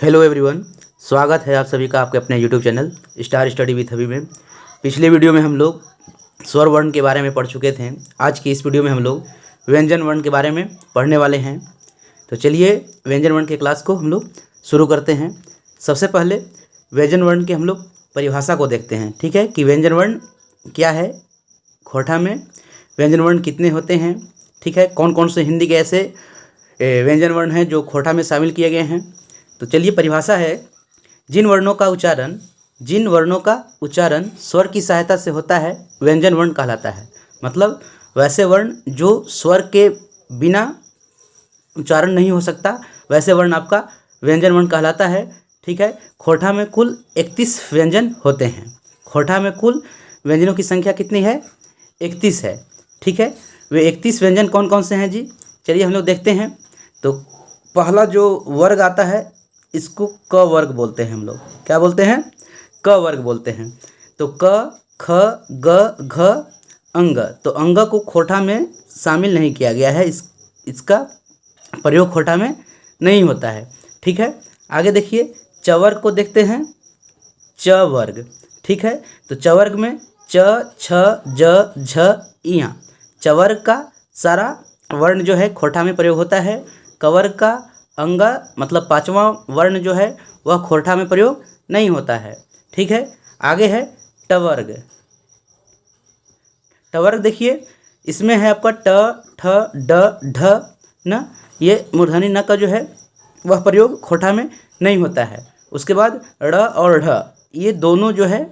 Hello everyone, स्वागत है आप सभी का आपके अपने YouTube channel star study with अभी में। पिछले वीडियो में हम लोग स्वर वर्ण के बारे में पढ़ चुके थे। आज की इस वीडियो में हम लोग व्यंजन वर्ण के बारे में पढ़ने वाले हैं। तो चलिए व्यंजन वर्ण के क्लास को हम लोग शुरू करते हैं। सबसे पहले व्यंजन वर्ण की हम लोग परिभाषा को देखते हैं, ठीक है, कि व्यंजन वर्ण क्या है, खोटा में व्यंजन वर्ण कितने होते हैं, ठीक है, कौन कौन से हिंदी के ऐसे व्यंजन वर्ण हैं जो खोटा में शामिल किए गए हैं। तो चलिए परिभाषा है, जिन वर्णों का उच्चारण स्वर की सहायता से होता है व्यंजन वर्ण कहलाता है। मतलब वैसे वर्ण जो स्वर के बिना उच्चारण नहीं हो सकता, वैसे वर्ण आपका व्यंजन वर्ण कहलाता है, ठीक है। खोटा में कुल 31 व्यंजन होते हैं। खोटा में कुल व्यंजनों की संख्या कितनी है? 31 है, ठीक है। वे 31 व्यंजन कौन कौन से हैं जी? चलिए हम लोग देखते हैं। तो पहला जो वर्ग आता है इसको क वर्ग बोलते हैं। हम लोग क्या बोलते हैं? क वर्ग बोलते हैं। तो क, ख, ग, घ, अंग। तो अंग को खोटा में शामिल नहीं किया गया है, इसका प्रयोग खोटा में नहीं होता है, ठीक है। आगे देखिए, चवर्ग को देखते हैं। च वर्ग, ठीक है। तो चवर्ग में च, छ, ज, झ, इया। चवर्ग का सारा वर्ण जो है खोटा में प्रयोग होता है। कवर्ग का अंग मतलब पांचवा वर्ण जो है वह खोटा में प्रयोग नहीं होता है, ठीक है। आगे है टवर्ग। टवर्ग देखिए, इसमें है आपका ट, ठ, ड, ढ, न। ये मूर्धनी न का जो है वह प्रयोग खोटा में नहीं होता है। उसके बाद ड़ और ढ, ये दोनों जो है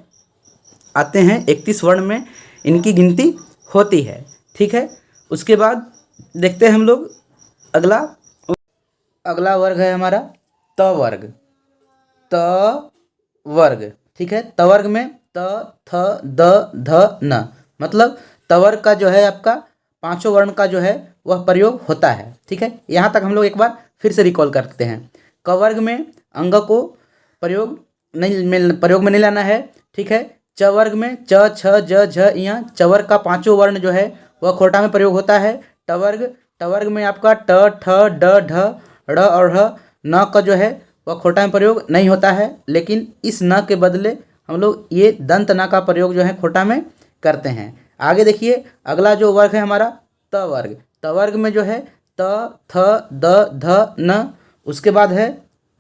आते हैं 31 वर्ण में, इनकी गिनती होती है, ठीक है। उसके बाद देखते हैं हम लोग अगला वर्ग है हमारा त वर्ग। त वर्ग, ठीक है। त वर्ग में त, थ, द, ध, न। मतलब त वर्ग का जो है आपका पांचों वर्ण का जो है वह प्रयोग होता है, ठीक है। यहाँ तक हम लोग एक बार फिर से रिकॉल करते हैं। क वर्ग में अंग को प्रयोग में नहीं लाना है, ठीक है। च वर्ग में च, छ, ज, झ, इया। च वर्ग का पांचों वर्ण जो है वह खोटा में प्रयोग होता है। ट वर्ग में आपका ट, ठ, ड, ढ, ड़ और ढ़। न का जो है वह खोटा में प्रयोग नहीं होता है, लेकिन इस न के बदले हम लोग ये दंत न का प्रयोग जो है खोटा में करते हैं। आगे देखिए, अगला जो वर्ग है हमारा त वर्ग। त वर्ग में जो है त, थ, द, ध, न। उसके बाद है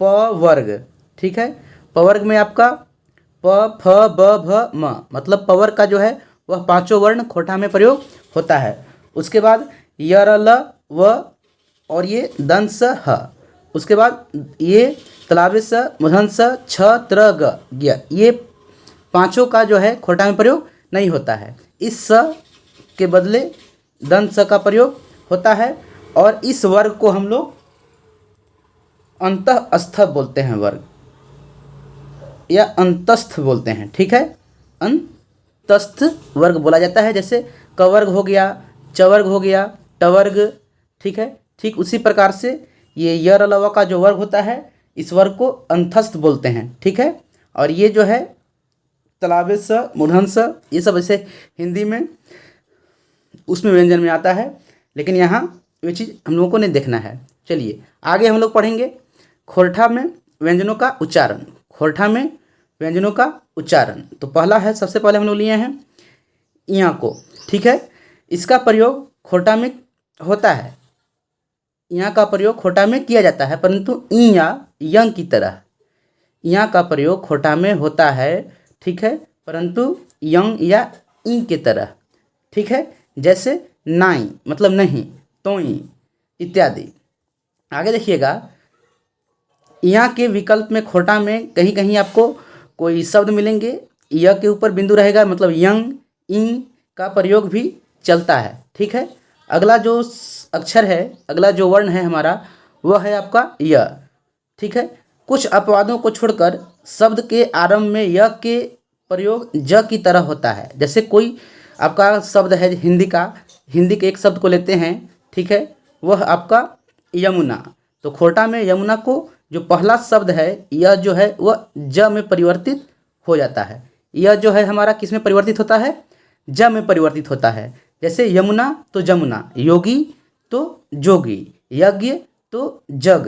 प वर्ग, ठीक है। प वर्ग में आपका प, फ, ब, भ, म। मतलब प वर्ग का जो है वह पांचों वर्ण खोटा में प्रयोग होता है। उसके बाद य, र, ल, व और ये दंत स, ह। उसके बाद ये तलावे स, मूर्धन स, छ, त्र, ग, ज्ञ। ये पांचों का जो है खोटा में प्रयोग नहीं होता है। इस स के बदले दंत स का प्रयोग होता है। और इस वर्ग को हम लोग अंतःस्थ बोलते हैं, वर्ग या अंतस्थ बोलते हैं, ठीक है। अंतस्थ वर्ग बोला जाता है। जैसे क वर्ग हो गया, च वर्ग हो गया, ट वर्ग, ठीक है। ठीक उसी प्रकार से ये य, र, ल, व का जो वर्ग होता है इस वर्ग को अंतस्थ बोलते हैं, ठीक है। और ये जो है तलावे स, मूर्धन स, ये सब ऐसे हिंदी में उसमें व्यंजन में आता है, लेकिन यहाँ ये चीज़ हम लोगों को नहीं देखना है। चलिए आगे हम लोग पढ़ेंगे खोरठा में व्यंजनों का उच्चारण। खोरठा में व्यंजनों का उच्चारण, तो पहला है, सबसे पहले हम लोग लिए हैं इया को, ठीक है। इसका प्रयोग खोटा में होता है, यहाँ का प्रयोग खोटा में किया जाता है, परंतु ई या यंग की तरह यहाँ का प्रयोग खोटा में होता है, ठीक है, परंतु यंग या ई की तरह, ठीक है। जैसे नाई मतलब नहीं, तोई इत्यादि। आगे देखिएगा, यहाँ के विकल्प में खोटा में कहीं कहीं आपको कोई शब्द मिलेंगे, य के ऊपर बिंदु रहेगा, मतलब यंग, इन का प्रयोग भी चलता है, ठीक है। अगला जो अक्षर है, अगला जो वर्ण है हमारा, वह है आपका य, ठीक है। कुछ अपवादों को छोड़कर शब्द के आरंभ में य के प्रयोग ज की तरह होता है। जैसे कोई आपका शब्द है हिंदी के एक शब्द को लेते हैं, ठीक है, वह आपका यमुना। तो खोटा में यमुना को जो पहला शब्द है यह जो है वह ज में परिवर्तित हो जाता है। यह जो है हमारा किस में परिवर्तित होता है? ज में परिवर्तित होता है। जैसे यमुना तो जमुना, योगी तो जोगी, यज्ञ तो जग,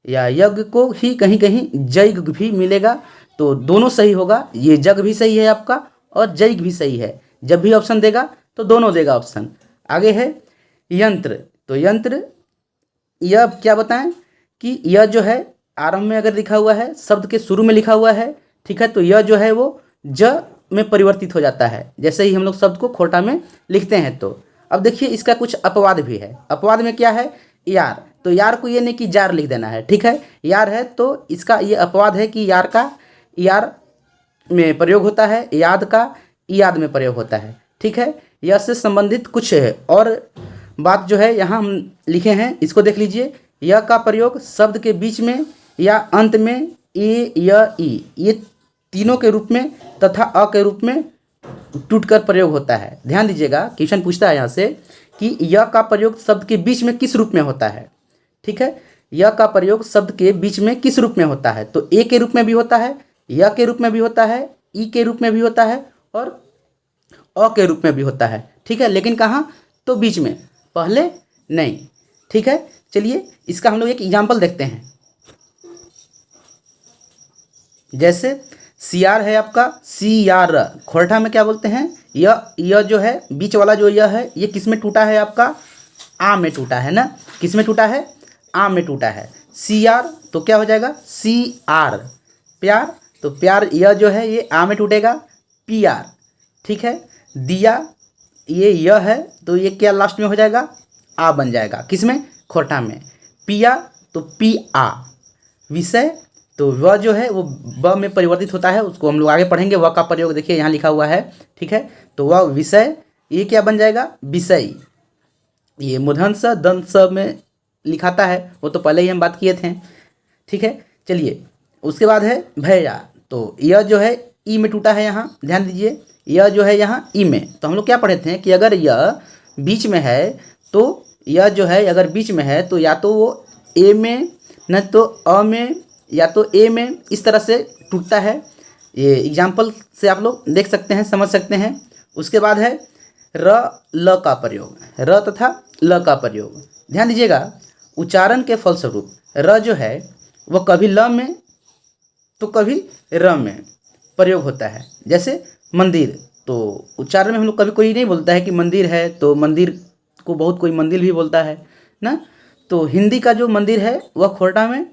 या यज्ञ को ही कहीं कहीं जैग भी मिलेगा, तो दोनों सही होगा। ये जग भी सही है आपका और जैग भी सही है। जब भी ऑप्शन देगा तो दोनों देगा ऑप्शन। आगे है यंत्र। तो यंत्र, यह क्या बताएं कि यह जो है आरंभ में अगर लिखा हुआ है, शब्द के शुरू में लिखा हुआ है, ठीक है, तो यह जो है वो ज में परिवर्तित हो जाता है जैसे ही हम लोग शब्द को खोटा में लिखते हैं। तो अब देखिए इसका कुछ अपवाद भी है। अपवाद में क्या है, यार। तो यार को ये नहीं कि जार लिख देना है, ठीक है, यार है तो इसका ये अपवाद है कि यार का यार में प्रयोग होता है, याद का याद में प्रयोग होता है, ठीक है। यह से संबंधित कुछ है और बात जो है यहाँ हम लिखे हैं, इसको देख लीजिए। यह का प्रयोग शब्द के बीच में या अंत में ए, य, ई, ये तीनों के रूप में तथा अ के रूप में टूटकर प्रयोग होता है। ध्यान दीजिएगा, क्वेश्चन पूछता है यहाँ से कि यह का प्रयोग शब्द के बीच में किस रूप में होता है, ठीक है। यह का प्रयोग शब्द के बीच में किस रूप में होता है, तो ए के रूप में भी होता है, य के रूप में भी होता है, ई के रूप में भी होता है और अ के रूप में भी होता है, ठीक है। लेकिन कहाँ, तो बीच में, पहले नहीं, ठीक है। चलिए इसका हम लोग एक एग्जाम्पल देखते हैं। जैसे सियार है आपका, सियार, खोरठा में क्या बोलते हैं, यह जो है बीच वाला जो यह है, ये किस में टूटा है आपका, आ में टूटा है ना। किस में टूटा है, आ में टूटा है। सियार तो क्या हो जाएगा, सी आर। प्यार, तो प्यार यह जो है ये आ में टूटेगा, पी आर, ठीक है। दिया, ये यह है तो ये क्या लास्ट में हो जाएगा, आ बन जाएगा, किस में, खोरठा में। पिया तो पी आ। विषय, तो वह जो है वो ब में परिवर्तित होता है, उसको हम लोग आगे पढ़ेंगे। वह का प्रयोग देखिए यहाँ लिखा हुआ है, ठीक है। तो वह विषय, ये क्या बन जाएगा, विषय। ये मूर्धन्य स दंत स में लिखाता है, वो तो पहले ही हम बात किए थे, ठीक है। चलिए उसके बाद है भैया। तो यह जो है ई में टूटा है, यहाँ ध्यान दीजिए, यह जो है यहाँ ई में। तो हम लोग क्या पढ़े थे कि अगर यह बीच में है तो यह जो है अगर बीच में है तो या तो वो ए में, न तो अ में, या तो ए में, इस तरह से टूटता है। ये एग्जाम्पल से आप लोग देख सकते हैं, समझ सकते हैं। उसके बाद है र ल का प्रयोग, र तथा ल का प्रयोग। ध्यान दीजिएगा, उच्चारण के फलस्वरूप र जो है वह कभी ल में तो कभी र में प्रयोग होता है। जैसे मंदिर, तो उच्चारण में हम लोग कभी कोई नहीं बोलता है कि मंदिर है, तो मंदिर को बहुत कोई मंदिर भी बोलता है ना। तो हिंदी का जो मंदिर है वह खोरठा में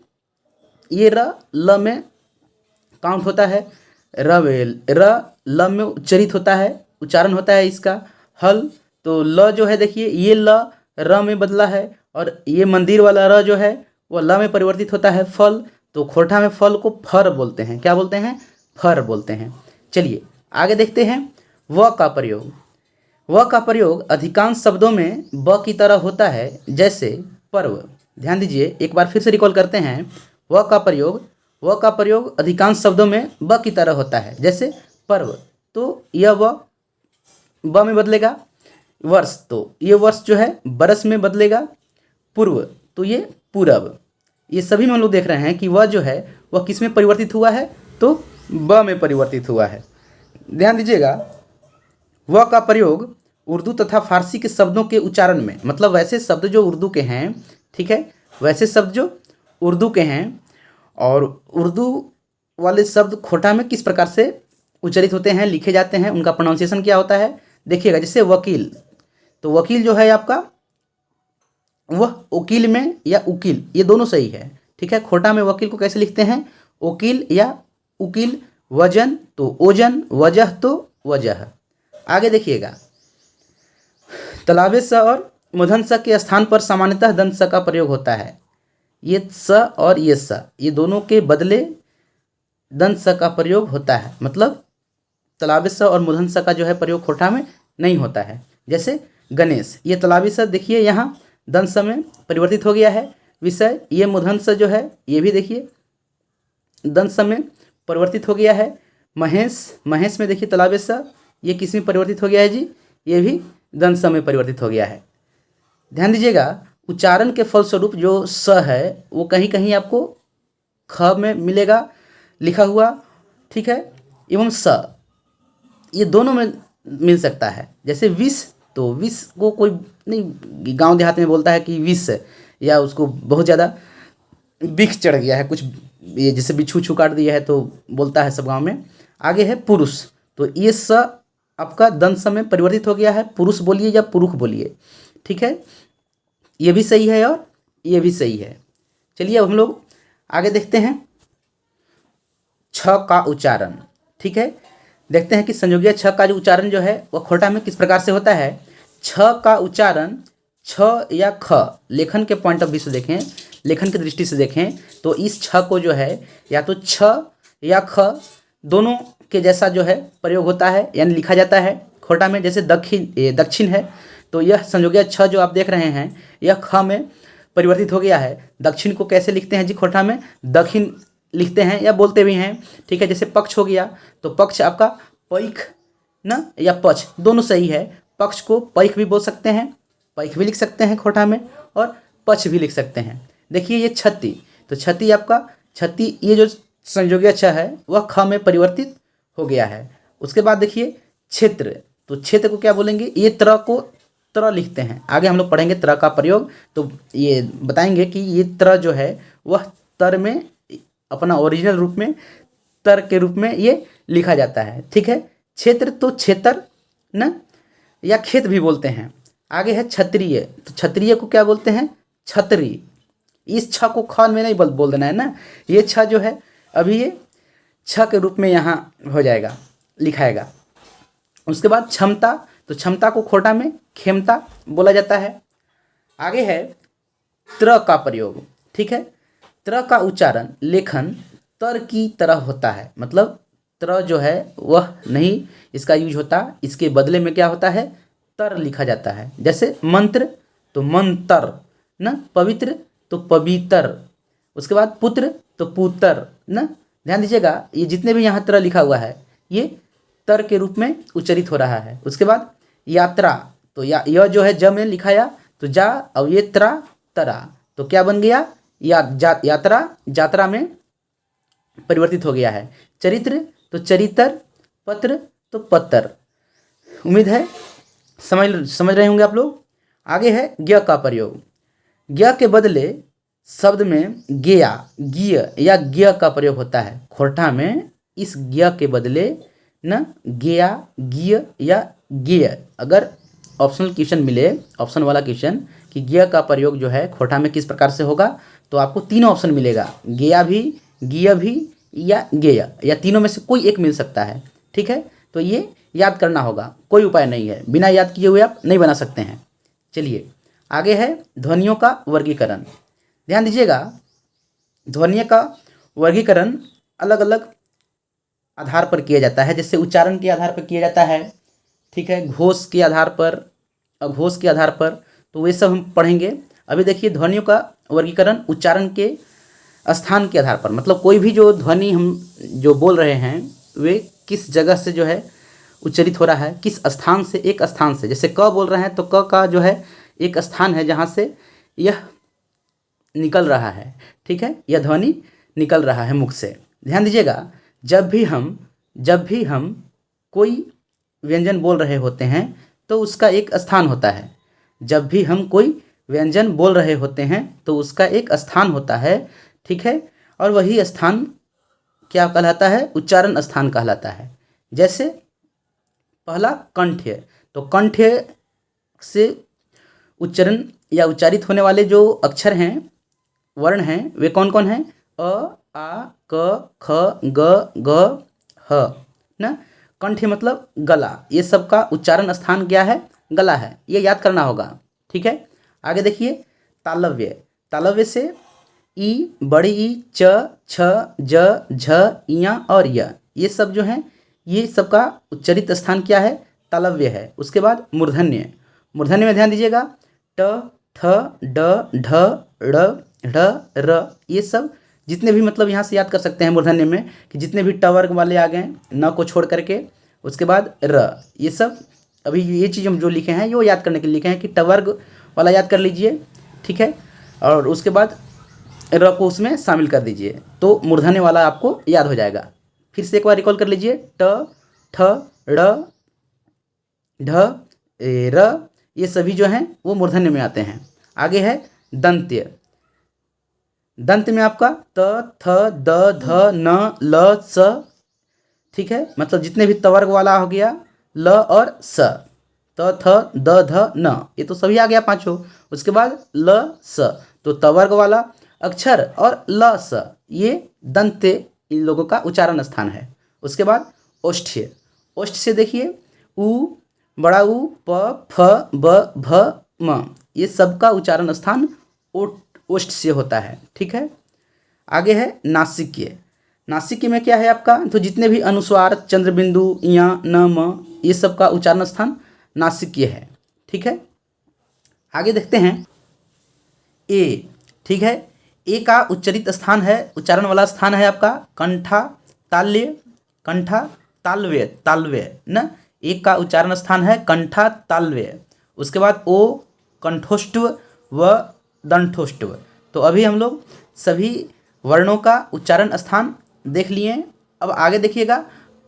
ये र ल में काउंट होता है, र ल में उच्चरित होता है, उच्चारण होता है इसका। हल, तो ल जो है देखिए ये ल र में बदला है और ये मंदिर वाला र जो है वह ल में परिवर्तित होता है। फल, तो खोरठा में फल को फर बोलते हैं, क्या बोलते हैं, फर बोलते हैं। चलिए आगे देखते हैं व का प्रयोग। व का प्रयोग अधिकांश शब्दों में ब की तरह होता है, जैसे पर्व। ध्यान दीजिए, एक बार फिर से रिकॉल करते हैं। व का प्रयोग अधिकांश शब्दों में ब की तरह होता है, जैसे पर्व, तो यह ब में बदलेगा। वर्ष, तो ये वर्ष जो है बरस में बदलेगा। पूर्व, तो ये पूरब। ये सभी में हम लोग देख रहे हैं कि वह जो है वह किस में परिवर्तित हुआ है, तो ब में परिवर्तित हुआ है। ध्यान दीजिएगा, व का प्रयोग उर्दू तथा फारसी के शब्दों के उच्चारण में, मतलब वैसे शब्द जो उर्दू के हैं, ठीक है, वैसे शब्द जो उर्दू के हैं और उर्दू वाले शब्द खोटा में किस प्रकार से उच्चरित होते हैं, लिखे जाते हैं, उनका प्रोनाउंसिएशन क्या होता है, देखिएगा। जैसे वकील, तो वकील जो है आपका वह वकील में या उकील, ये दोनों सही है, ठीक है। खोटा में वकील को कैसे लिखते हैं, वकील या उकील। वजन, तो ओजन। वजह, तो वजह। आगे देखिएगा, तलाबे स और मूर्धन्य स के स्थान पर सामान्यतः दंत स का प्रयोग होता है। ये स और ये स, ये दोनों के बदले दंत स का प्रयोग होता है, मतलब तलाबे स और मूर्धन्य स का जो है प्रयोग खोटा में नहीं होता है। जैसे गणेश, ये तलाबी स देखिए यहाँ दंत स में परिवर्तित हो गया है। विषय, ये मूर्धन्य स जो है ये भी देखिए दंत स में परिवर्तित हो गया है। महेश, महेश में देखिए तलाबे स, ये किस में परिवर्तित हो गया है जी, ये भी दंत स में परिवर्तित हो गया है। ध्यान दीजिएगा, उच्चारण के फलस्वरूप जो स है वो कहीं कहीं आपको ख में मिलेगा लिखा हुआ, ठीक है, एवं स, ये दोनों में मिल सकता है। जैसे विष, तो विष को कोई नहीं गांव देहात में बोलता है कि विष, या उसको बहुत ज़्यादा बिख चढ़ गया है कुछ, ये जैसे बिच्छू छू काट दिया है तो बोलता है सब गांव में। आगे है पुरुष, तो ये स आपका दंत स में परिवर्तित हो गया है, पुरुष बोलिए या पुरुष बोलिए, ठीक है। ये भी सही है और ये भी सही है। चलिए अब हम लोग आगे देखते हैं छ का उच्चारण, ठीक है। देखते हैं कि संयोगी छ का जो उच्चारण जो है वह खोटा में किस प्रकार से होता है। छ का उच्चारण छ या ख, लेखन के पॉइंट ऑफ व्यू से देखें, लेखन की दृष्टि से देखें तो इस छ को जो है या तो छ या ख दोनों के जैसा जो है प्रयोग होता है, यानी लिखा जाता है खोटा में। जैसे दक्षिण है तो यह संयोगी छ जो आप देख रहे हैं यह ख में परिवर्तित हो गया है। दक्षिण को कैसे लिखते हैं जी खोटा में, दक्षिण लिखते हैं या बोलते भी हैं, ठीक है। जैसे पक्ष हो गया तो पक्ष आपका पैख न या पक्ष दोनों सही है। पक्ष को पैख भी बोल सकते हैं, पैख भी लिख सकते हैं खोटा में, और पक्ष भी लिख सकते हैं। देखिए ये छत्ती, तो छत्ती आपका छत्ती ये जो संयोगी छ है वह ख में परिवर्तित हो गया है। उसके बाद देखिए क्षेत्र, तो क्षेत्र को क्या बोलेंगे, ये तरह को तरह लिखते हैं। आगे हम लोग पढ़ेंगे तरह का प्रयोग, तो ये बताएंगे कि ये तरह जो है वह तर में अपना ओरिजिनल रूप में तर के रूप में ये लिखा जाता है, ठीक है। क्षेत्र तो क्षेत्र न या खेत भी बोलते हैं। आगे है क्षत्रिय, तो क्षत्रिय को क्या बोलते हैं, छतरी। इस छ को ख में नहीं बोल देना है ना, ये छ जो है अभी ये छ के रूप में यहाँ हो जाएगा, लिखाएगा। उसके बाद क्षमता, तो क्षमता को खोटा में खेमता बोला जाता है। आगे है त्र का प्रयोग, ठीक है। त्र का उच्चारण लेखन तर की तरह होता है, मतलब त्र जो है वह नहीं इसका यूज होता, इसके बदले में क्या होता है तर लिखा जाता है। जैसे मंत्र तो मंतर न, पवित्र तो पवित्र, उसके बाद पुत्र तो पुत्र न। ध्यान दीजिएगा ये जितने भी यहाँ त्र लिखा हुआ है ये तर के रूप में उच्चरित हो रहा है। उसके बाद यात्रा, तो यह जो है ज में लिखाया तो जा, और ये त्रा तरा, तो क्या बन गया यात्रा जात्रा में परिवर्तित हो गया है। चरित्र तो चरित्र, पत्र तो पत्र। उम्मीद है समझ रहे होंगे आप लोग। आगे है ज्ञ का प्रयोग, ज्ञ के बदले शब्द में ज्ञा ज्ञ या ज्ञ का प्रयोग होता है। खोरठा में इस ज्ञ के बदले न ज्ञा ज्ञ या ज्ञ, अगर ऑप्शनल क्वेश्चन मिले, ऑप्शन वाला क्वेश्चन कि ज्ञ का प्रयोग जो है खोटा में किस प्रकार से होगा, तो आपको तीनों ऑप्शन मिलेगा, ज्ञा भी ज्ञ भी या ज्ञेय, या तीनों में से कोई एक मिल सकता है, ठीक है। तो ये याद करना होगा, कोई उपाय नहीं है, बिना याद किए हुए आप नहीं बना सकते हैं। चलिए आगे है ध्वनियों का वर्गीकरण। ध्यान दीजिएगा ध्वनियों का वर्गीकरण अलग अलग आधार पर किया जाता है। जैसे उच्चारण के आधार पर किया जाता है, ठीक है, घोष के आधार पर, अघोष के आधार पर, तो वे सब हम पढ़ेंगे। अभी देखिए ध्वनियों का वर्गीकरण उच्चारण के स्थान के आधार पर, मतलब कोई भी जो ध्वनि हम जो बोल रहे हैं वे किस जगह से जो है उच्चरित हो रहा है, किस स्थान से, एक स्थान से। जैसे क बोल रहे हैं तो क का जो है एक स्थान है जहाँ से यह निकल रहा है, ठीक है, यह ध्वनि निकल रहा है मुख से। ध्यान दीजिएगा जब भी हम कोई व्यंजन बोल रहे होते हैं तो उसका एक स्थान होता है। जब भी हम कोई व्यंजन बोल रहे होते हैं तो उसका एक स्थान होता है, ठीक है, और वही स्थान क्या कहलाता है, उच्चारण स्थान कहलाता है। जैसे पहला कंठ्य, तो कंठ्य से उच्चारण या उच्चारित होने वाले जो अक्षर हैं, वर्ण हैं, वे कौन कौन हैं, अ आ क ख ग घ ह ना। कंठ्य मतलब गला, ये सब का उच्चारण स्थान क्या है, गला है, ये याद करना होगा, ठीक है। आगे देखिए तालव्य, तालव्य से ई, बड़ी ई, च छ ज झ इया और य, ये सब जो हैं ये सब का उच्चरित स्थान क्या है, तालव्य है। उसके बाद मूर्धन्य, मूर्धन्य में ध्यान दीजिएगा ट ठ ड ढ ड़ ढ र, ये सब जितने भी मतलब यहाँ से याद कर सकते हैं मूर्धन्य में कि जितने भी ट वर्ग वाले आ गए न को छोड़ करके, उसके बाद र, ये सब अभी ये चीज़ हम जो लिखे हैं वो याद करने के लिए लिखे हैं कि ट वर्ग वाला याद कर लीजिए, ठीक है, और उसके बाद र को उसमें शामिल कर दीजिए तो मूर्धन्य वाला आपको याद हो जाएगा। फिर से एक बार रिकॉल कर लीजिए ट ठ ड़ ढ र, ये सभी जो हैं वो मूर्धन्य में आते हैं। आगे है दंत्य, दंत में आपका त, थ, द, ध, न, ल, स, ठीक है, मतलब जितने भी तवर्ग वाला हो गया ल और स, त, थ, द, ध, न, ये तो सभी आ गया पांचों। उसके बाद ल, स, तो तवर्ग वाला अक्षर और ल, स, ये दंते इन लोगों का उच्चारण स्थान है। उसके बाद ओष्ठ्य, ओष्ठ से देखिए उ, बड़ा उ, प, फ, ब, भ, म, ये सबका उच्चारण स्थान ओष्ठ से होता है, ठीक है। आगे है नासिक्य, नासिक्य में क्या है आपका, तो जितने भी अनुस्वार, चंद्रबिंदु, या, न, म, ये सब का उच्चारण स्थान नासिक्य है, ठीक है। आगे देखते हैं ए, ठीक है। ए का उच्चरित स्थान है, उच्चारण वाला स्थान है आपका कंठा ताल्य, कंठा तालव्य, तालव्य न, एक का उच्चारण स्थान है कंठा तालव्य। उसके बाद ओ कंठोष्टव व दंठोष्टव। तो अभी हम लोग सभी वर्णों का उच्चारण स्थान देख लिए। अब आगे देखिएगा,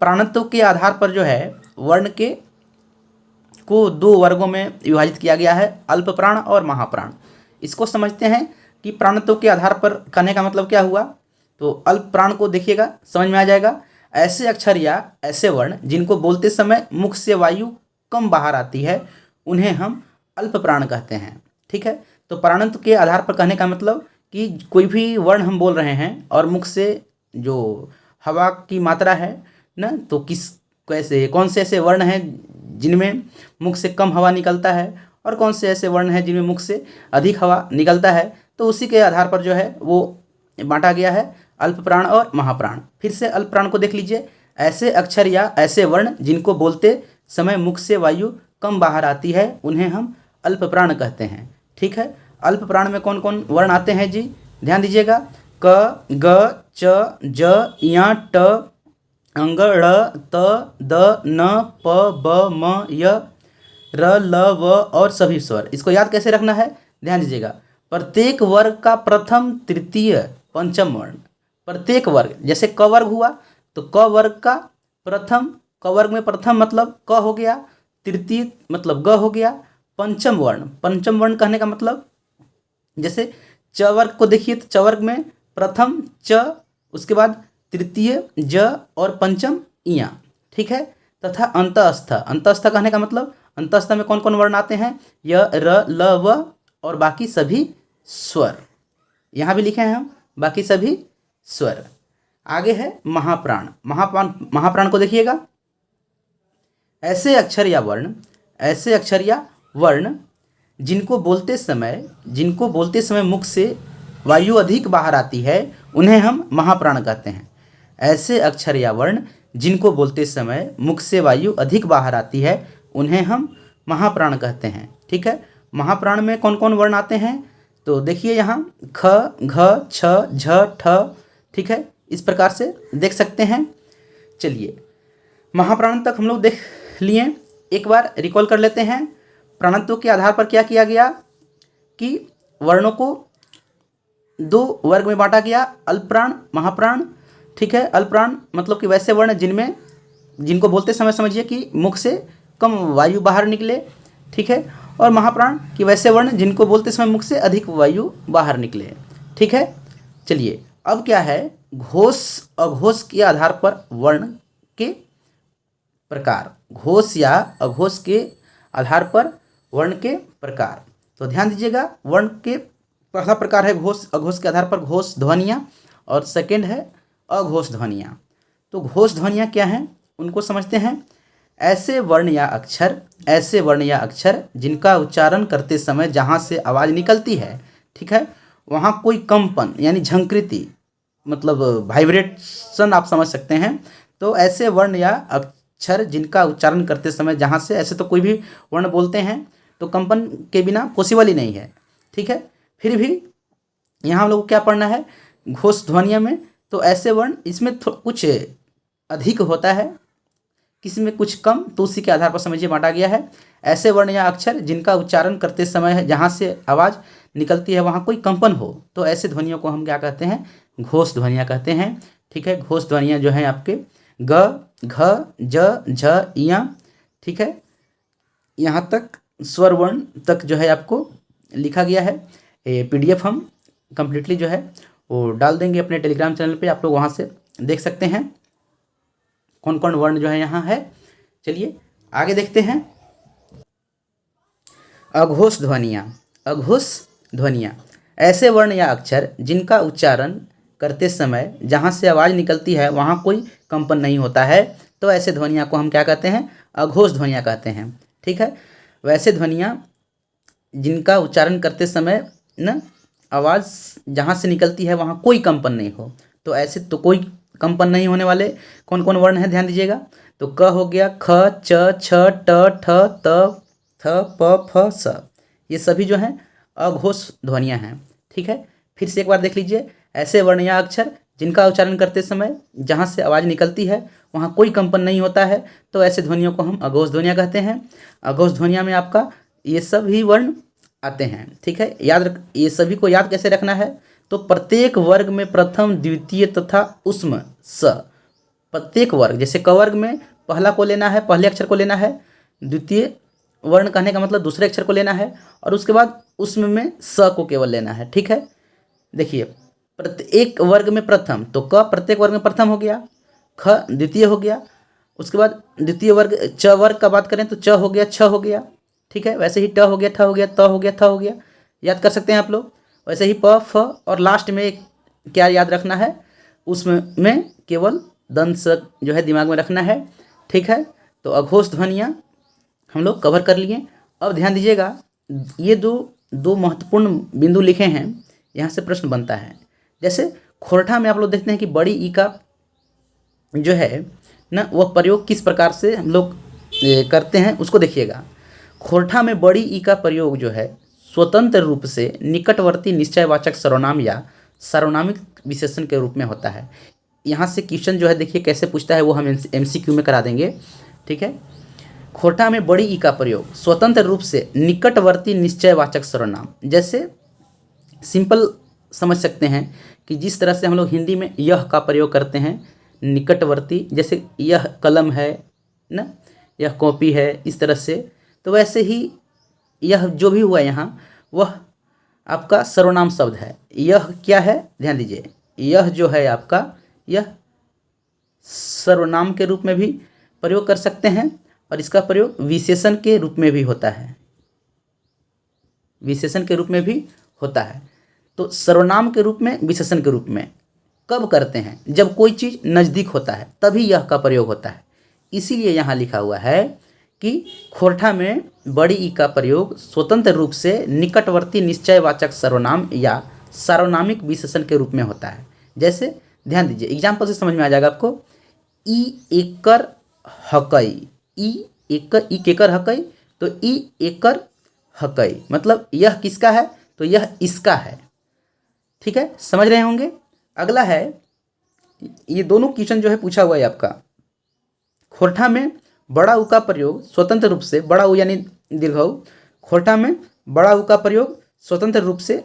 प्राणत्व के आधार पर जो है वर्ण के को दो वर्गों में विभाजित किया गया है, अल्प प्राण और महाप्राण। इसको समझते हैं कि प्राणत्व के आधार पर कहने का मतलब क्या हुआ। तो अल्प प्राण को देखिएगा, समझ में आ जाएगा, ऐसे अक्षर या ऐसे वर्ण जिनको बोलते समय मुख से वायु कम बाहर आती है उन्हें हम अल्प प्राण कहते हैं, ठीक है। तो प्राणत्व के आधार पर कहने का मतलब कि कोई भी वर्ण हम बोल रहे हैं और मुख से जो हवा की मात्रा है ना, तो किस कैसे कौन से ऐसे वर्ण हैं जिनमें मुख से कम हवा निकलता है और कौन से ऐसे वर्ण हैं जिनमें मुख से अधिक हवा निकलता है, तो उसी के आधार पर जो है वो बांटा गया है अल्प प्राण और महाप्राण। फिर से अल्प प्राण को देख लीजिए, ऐसे अक्षर या ऐसे वर्ण जिनको बोलते समय मुख से वायु कम बाहर आती है उन्हें हम अल्प प्राण कहते हैं, ठीक है। अल्प प्राण में कौन कौन वर्ण आते हैं जी, ध्यान दीजिएगा, क, ग, च, ज, य, ट, अंग, ड़, त, द, न, प, ब, म, य, र, ल, व और सभी स्वर। इसको याद कैसे रखना है, ध्यान दीजिएगा, प्रत्येक वर्ग का प्रथम, तृतीय, पंचम वर्ण, प्रत्येक वर्ग, जैसे क वर्ग हुआ तो क वर्ग का प्रथम, क वर्ग में प्रथम मतलब क हो गया, तृतीय मतलब ग हो गया, पंचम वर्ण, पंचम वर्ण कहने का मतलब जैसे च वर्ग को देखिए तो च वर्ग में प्रथम च, उसके बाद तृतीय ज और पंचम इया, ठीक है। तथा अंतस्थ, अंतस्थ कहने का मतलब अंतस्थ में कौन कौन वर्ण आते हैं, य, र, ल, व और बाकी सभी स्वर, यहाँ भी लिखे हैं हम बाकी सभी स्वर। आगे है महाप्राण, महाप्राण, महाप्राण को देखिएगा, ऐसे अक्षर या वर्ण, ऐसे अक्षर या वर्ण जिनको बोलते समय मुख से वायु अधिक बाहर आती है उन्हें हम महाप्राण कहते हैं। ऐसे अक्षर या वर्ण जिनको बोलते समय मुख से वायु अधिक बाहर आती है उन्हें हम महाप्राण कहते हैं, ठीक है। महाप्राण में कौन कौन वर्ण आते हैं, तो देखिए यहाँ ख, घ, छ, झ, ठ, ठीक है, इस प्रकार से देख सकते हैं। चलिए महाप्राण तक हम लोग देख लिए, एक बार रिकॉल कर लेते हैं। प्राणत्व के आधार पर क्या किया गया कि वर्णों को दो वर्ग में बांटा गया, अल्पप्राण, महाप्राण, ठीक है। अल्पप्राण मतलब कि वैसे वर्ण जिनको बोलते समय समझिए कि मुख से कम वायु बाहर निकले, ठीक है। और महाप्राण कि वैसे वर्ण जिनको बोलते समय मुख से अधिक वायु बाहर निकले, ठीक है। चलिए अब क्या है, घोष अघोष के आधार पर वर्ण के प्रकार, घोष या अघोष के आधार पर वर्ण के प्रकार। तो ध्यान दीजिएगा, वर्ण के पहला प्रकार है घोष, अघोष के आधार पर घोष ध्वनियाँ, और सेकंड है अघोष ध्वनियाँ। तो घोष ध्वनियाँ क्या हैं उनको समझते हैं। ऐसे वर्ण या अक्षर जिनका उच्चारण करते समय जहाँ से आवाज़ निकलती है, ठीक है, वहाँ कोई कंपन यानी झंकृति मतलब वाइब्रेशन आप समझ सकते हैं। तो ऐसे वर्ण या अक्षर जिनका उच्चारण करते समय जहाँ से, ऐसे तो कोई भी वर्ण बोलते हैं तो कंपन के बिना पॉसिबल ही नहीं है, ठीक है। फिर भी यहाँ हम लोग को क्या पढ़ना है घोष ध्वनिया में, तो ऐसे वर्ण इसमें कुछ अधिक होता है, किसी में कुछ कम, तो उसी के आधार पर समझिए बांटा गया है। ऐसे वर्ण या अक्षर जिनका उच्चारण करते समय जहाँ से आवाज़ निकलती है वहाँ कोई कंपन हो, तो ऐसे ध्वनियों को हम क्या कहते हैं, घोष ध्वनियाँ कहते हैं, ठीक है। घोष ध्वनियाँ जो हैं आपके ग, घ, ज, झ, इया, ठीक है, यहाँ तक स्वर वर्ण तक जो है आपको लिखा गया है। PDF हम कम्प्लीटली जो है वो डाल देंगे अपने टेलीग्राम चैनल पे, आप लोग वहाँ से देख सकते हैं कौन कौन वर्ण जो है यहाँ है। चलिए आगे देखते हैं। अघोष ध्वनियाँ। अघोष ध्वनियाँ ऐसे वर्ण या अक्षर जिनका उच्चारण करते समय जहाँ से आवाज़ निकलती है वहाँ कोई कंपन नहीं होता है, तो ऐसे ध्वनियाँ को हम क्या कहते हैं? अघोष ध्वनियाँ कहते हैं। ठीक है, वैसे ध्वनियाँ जिनका उच्चारण करते समय न आवाज़ जहाँ से निकलती है वहाँ कोई कंपन नहीं हो, तो ऐसे तो कोई कंपन नहीं होने वाले कौन कौन वर्ण हैं, ध्यान दीजिएगा। तो क हो गया, ख, च, छ, ट, ठ, त, थ, प, फ, स, ये सभी जो हैं अघोष ध्वनियाँ हैं। ठीक है, फिर से एक बार देख लीजिए। ऐसे वर्ण या अक्षर जिनका उच्चारण करते समय जहाँ से आवाज़ निकलती है वहाँ कोई कंपन नहीं होता है, तो ऐसे ध्वनियों को हम अघोष ध्वनियाँ कहते हैं। अघोष ध्वनियाँ में आपका ये सभी वर्ण आते हैं। ठीक है, ये सभी को याद कैसे रखना है? तो प्रत्येक वर्ग में प्रथम, द्वितीय तथा उष्म स, प्रत्येक वर्ग, जैसे क वर्ग में पहला को लेना है, पहले अक्षर को लेना है, द्वितीय वर्ण कहने का मतलब दूसरे अक्षर को लेना है, और उसके बाद उष्म में स को केवल लेना है। ठीक है, देखिए प्रत्येक वर्ग में प्रथम, तो क प्रत्येक वर्ग में प्रथम हो गया, ख द्वितीय हो गया, उसके बाद द्वितीय वर्ग च वर्ग का बात करें तो च हो गया, छ हो गया। ठीक है, वैसे ही ट हो गया, ठ हो गया, त हो गया, थ हो गया, याद कर सकते हैं आप लोग। वैसे ही प, फ, और लास्ट में क्या याद रखना है? उसमें केवल दंत स जो है दिमाग में रखना है। ठीक है, तो अघोष ध्वनियाँ हम लोग कवर कर लिए। अब ध्यान दीजिएगा, ये दो महत्वपूर्ण बिंदु लिखे हैं, यहाँ से प्रश्न बनता है। जैसे खोरठा में आप लोग देखते हैं कि बड़ी ई का जो है ना वह प्रयोग किस प्रकार से हम लोग करते हैं, उसको देखिएगा। खोरठा में बड़ी ई का प्रयोग जो है स्वतंत्र रूप से निकटवर्ती निश्चयवाचक सर्वनाम या सार्वनामिक विशेषण के रूप में होता है। यहाँ से क्वेश्चन जो है देखिए कैसे पूछता है, वो हम MCQ में करा देंगे। ठीक है, खोरठा में बड़ी ई का प्रयोग स्वतंत्र रूप से निकटवर्ती निश्चयवाचक सर्वनाम, जैसे सिंपल समझ सकते हैं कि जिस तरह से हम लोग हिंदी में यह का प्रयोग करते हैं निकटवर्ती, जैसे यह कलम है ना, यह कॉपी है, इस तरह से, तो वैसे ही यह जो भी हुआ यहाँ वह आपका सर्वनाम शब्द है। यह क्या है? ध्यान दीजिए, यह जो है आपका यह सर्वनाम के रूप में भी प्रयोग कर सकते हैं, और इसका प्रयोग विशेषण के रूप में भी होता है, विशेषण के रूप में भी होता है। तो सर्वनाम के रूप में, विशेषण के रूप में कब करते हैं? जब कोई चीज़ नज़दीक होता है तभी यह का प्रयोग होता है। इसीलिए यहाँ लिखा हुआ है कि खोरठा में बड़ी ई का प्रयोग स्वतंत्र रूप से निकटवर्ती निश्चयवाचक सर्वनाम या सार्वनामिक विशेषण के रूप में होता है। जैसे ध्यान दीजिए, एग्जाम्पल से समझ में आ जाएगा आपको। ई एकर हकई, ई केकर हकई, तो ई एकर हकई मतलब यह किसका है? तो यह इसका है। ठीक है, समझ रहे होंगे। अगला है, ये दोनों क्वेश्चन जो है पूछा हुआ है आपका। खोरठा में बड़ा ऊ का प्रयोग स्वतंत्र रूप से, बड़ा ऊ यानी दीर्घऊ, खोरठा में बड़ा ऊ का प्रयोग स्वतंत्र रूप से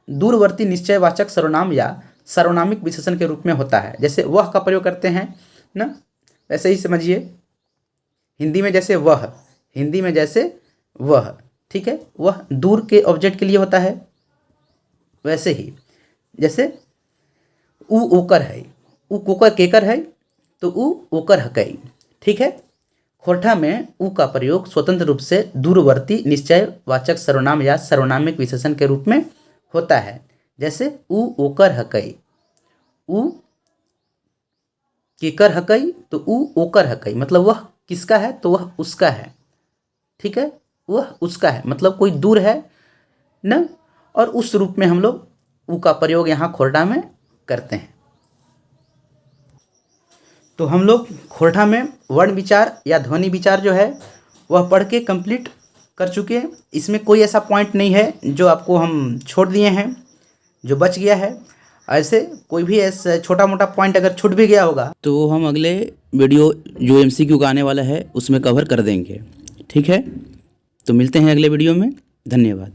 दूरवर्ती निश्चयवाचक सर्वनाम या सार्वनामिक विशेषण के रूप में होता है। जैसे वह का प्रयोग करते हैं ना, वैसे ही समझिए हिंदी में जैसे वह, हिंदी में जैसे वह, ठीक है, वह दूर के ऑब्जेक्ट के लिए होता है। वैसे ही जैसे ऊ ओकर है, ऊ कोकर केकर है, तो ऊ ओकर हकई। ठीक है, खोरठा में ऊ का प्रयोग स्वतंत्र रूप से दूरवर्ती निश्चयवाचक सर्वनाम या सार्वनामिक विशेषण के रूप में होता है। जैसे ऊ ओकर हकई, ऊ केकर हकई, तो ऊ ओकर हकई मतलब वह किसका है? तो वह उसका है। ठीक है, वह उसका है मतलब कोई दूर है न, और उस रूप में हम लोग ऊ का प्रयोग यहाँ खोरठा में करते हैं। तो हम लोग खोरठा में वर्ण विचार या ध्वनि विचार जो है वह पढ़ के कंप्लीट कर चुके हैं। इसमें कोई ऐसा पॉइंट नहीं है जो आपको हम छोड़ दिए हैं, जो बच गया है। ऐसे कोई भी ऐसा छोटा मोटा पॉइंट अगर छूट भी गया होगा तो हम अगले वीडियो जो MCQ का आने वाला है उसमें कवर कर देंगे। ठीक है, तो मिलते हैं अगले वीडियो में। धन्यवाद।